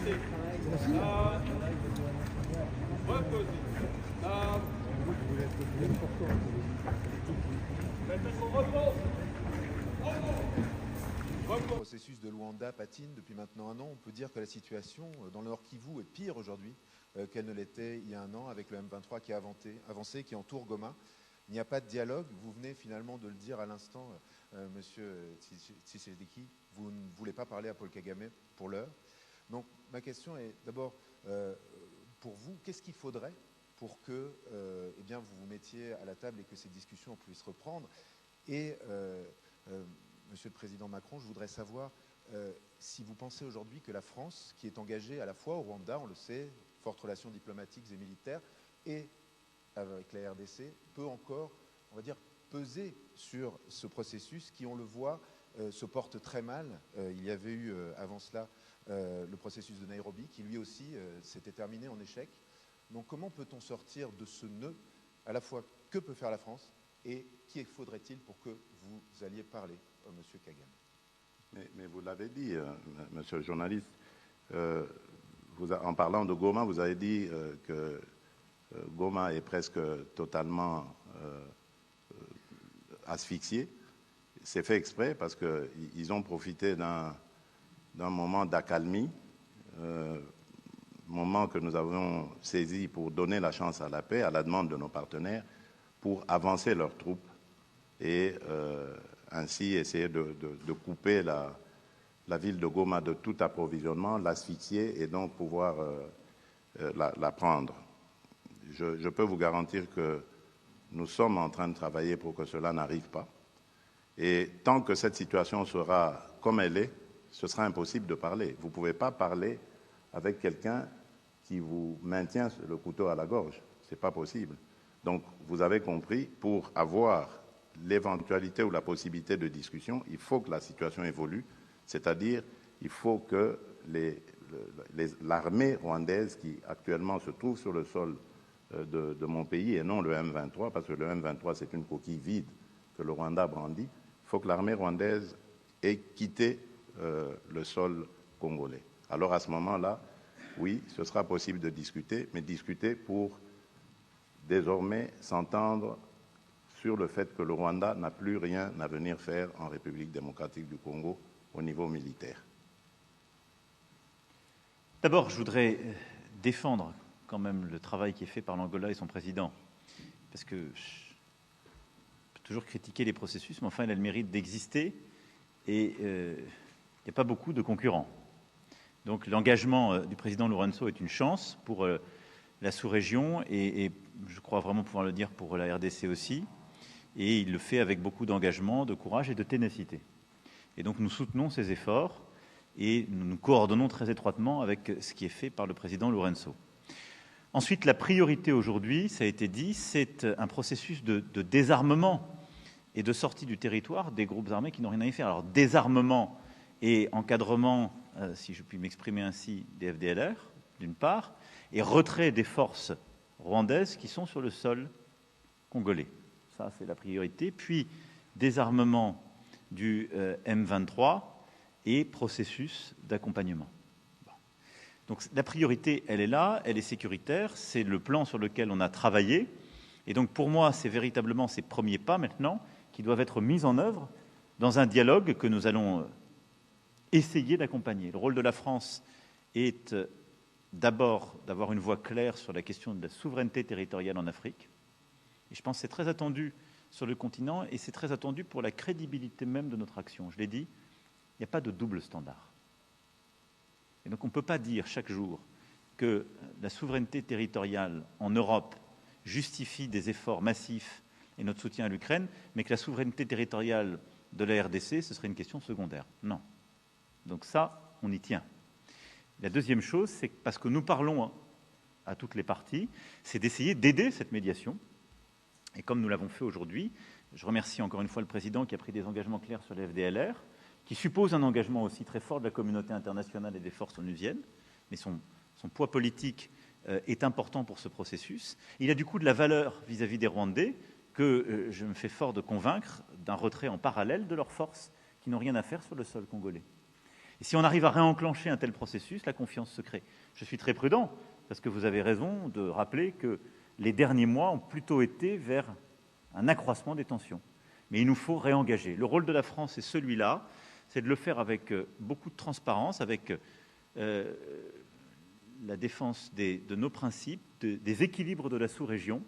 Le processus de Luanda patine depuis maintenant un an. On peut dire que la situation dans le Nord Kivu est pire aujourd'hui qu'elle ne l'était il y a un an avec le M23 qui a avancé, qui entoure Goma. Il n'y a pas de dialogue. Vous venez finalement de le dire à l'instant, Monsieur Tshisekedi, vous ne voulez pas parler à Paul Kagame pour l'heure. Donc ma question est d'abord, pour vous, qu'est-ce qu'il faudrait pour que eh bien, vous vous mettiez à la table et que ces discussions puissent reprendre? Et Monsieur le Président Macron, je voudrais savoir si vous pensez aujourd'hui que la France, qui est engagée à la fois au Rwanda, on le sait, fortes relations diplomatiques et militaires, et avec la RDC, peut encore, on va dire, peser sur ce processus qui, on le voit, se porte très mal. Il y avait eu avant cela le processus de Nairobi, qui lui aussi s'était terminé en échec. Donc comment peut-on sortir de ce nœud, à la fois que peut faire la France et qui faudrait-il pour que vous alliez parler Monsieur Kagame? Mais vous l'avez dit, monsieur le journaliste, en parlant de Goma, vous avez dit que Goma est presque totalement asphyxié. C'est fait exprès parce qu'ils ont profité d'un moment d'accalmie, moment que nous avons saisi pour donner la chance à la paix, à la demande de nos partenaires, pour avancer leurs troupes et ainsi essayer de couper la ville de Goma de tout approvisionnement, l'asphyxier et donc pouvoir la prendre. Je peux vous garantir que nous sommes en train de travailler pour que cela n'arrive pas. Et tant que cette situation sera comme elle est, ce sera impossible de parler. Vous ne pouvez pas parler avec quelqu'un qui vous maintient le couteau à la gorge. Ce n'est pas possible. Donc, vous avez compris, pour avoir l'éventualité ou la possibilité de discussion, il faut que la situation évolue, c'est-à-dire il faut que l'armée rwandaise qui actuellement se trouve sur le sol de mon pays et non le M23, parce que le M23 c'est une coquille vide que le Rwanda brandit, il faut que l'armée rwandaise ait quitté le sol congolais. Alors à ce moment-là, oui, ce sera possible de discuter, mais discuter pour désormais s'entendre sur le fait que le Rwanda n'a plus rien à venir faire en République démocratique du Congo au niveau militaire. D'abord, je voudrais défendre quand même le travail qui est fait par l'Angola et son président, parce que je peux toujours critiquer les processus, mais enfin, il a le mérite d'exister et il n'y a pas beaucoup de concurrents. Donc l'engagement du président Lourenço est une chance pour la sous-région et je crois vraiment pouvoir le dire pour la RDC aussi. Et il le fait avec beaucoup d'engagement, de courage et de ténacité. Et donc nous soutenons ces efforts et nous nous coordonnons très étroitement avec ce qui est fait par le président Lourenço. Ensuite, la priorité aujourd'hui, ça a été dit, c'est un processus de désarmement et de sortie du territoire des groupes armés qui n'ont rien à y faire. Alors désarmement et encadrement, si je puis m'exprimer ainsi, des FDLR, d'une part, et retrait des forces rwandaises qui sont sur le sol congolais. Ça, c'est la priorité. Puis, désarmement du M23 et processus d'accompagnement. Bon. Donc, la priorité, elle est là, elle est sécuritaire. C'est le plan sur lequel on a travaillé. Et donc, pour moi, c'est véritablement ces premiers pas maintenant qui doivent être mis en œuvre dans un dialogue que nous allons essayer d'accompagner. Le rôle de la France est d'abord d'avoir une voix claire sur la question de la souveraineté territoriale en Afrique. Et je pense que c'est très attendu sur le continent et c'est très attendu pour la crédibilité même de notre action. Je l'ai dit, il n'y a pas de double standard. Et donc on ne peut pas dire chaque jour que la souveraineté territoriale en Europe justifie des efforts massifs et notre soutien à l'Ukraine, mais que la souveraineté territoriale de la RDC, ce serait une question secondaire. Non. Donc ça, on y tient. La deuxième chose, c'est que parce que nous parlons à toutes les parties, c'est d'essayer d'aider cette médiation. Et comme nous l'avons fait aujourd'hui, je remercie encore une fois le président qui a pris des engagements clairs sur les FDLR, qui suppose un engagement aussi très fort de la communauté internationale et des forces onusiennes, mais son poids politique est important pour ce processus. Il a du coup de la valeur vis-à-vis des Rwandais que je me fais fort de convaincre d'un retrait en parallèle de leurs forces qui n'ont rien à faire sur le sol congolais. Et si on arrive à réenclencher un tel processus, la confiance se crée. Je suis très prudent, parce que vous avez raison de rappeler que les derniers mois ont plutôt été vers un accroissement des tensions. Mais il nous faut réengager. Le rôle de la France est celui-là, c'est de le faire avec beaucoup de transparence, avec la défense de nos principes, des équilibres de la sous-région,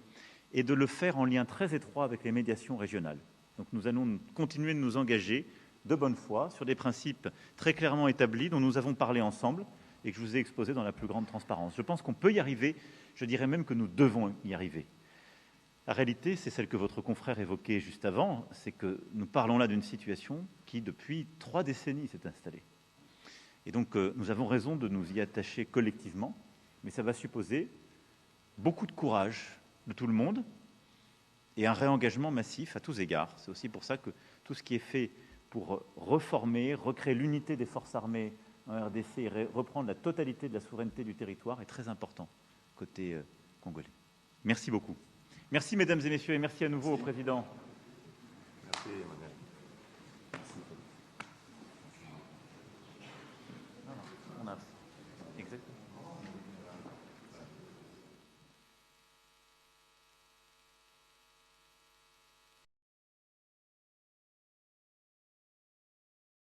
et de le faire en lien très étroit avec les médiations régionales. Donc nous allons continuer de nous engager de bonne foi sur des principes très clairement établis dont nous avons parlé ensemble et que je vous ai exposés dans la plus grande transparence. Je pense qu'on peut y arriver, je dirais même que nous devons y arriver. La réalité, c'est celle que votre confrère évoquait juste avant, c'est que nous parlons là d'une situation qui, depuis 3 décennies, s'est installée. Et donc, nous avons raison de nous y attacher collectivement, mais ça va supposer beaucoup de courage de tout le monde et un réengagement massif à tous égards. C'est aussi pour ça que tout ce qui est fait pour reformer, recréer l'unité des forces armées en RDC et reprendre la totalité de la souveraineté du territoire est très important côté congolais. Merci beaucoup. Merci, mesdames et messieurs, et merci à nouveau au président. Merci, Emmanuel.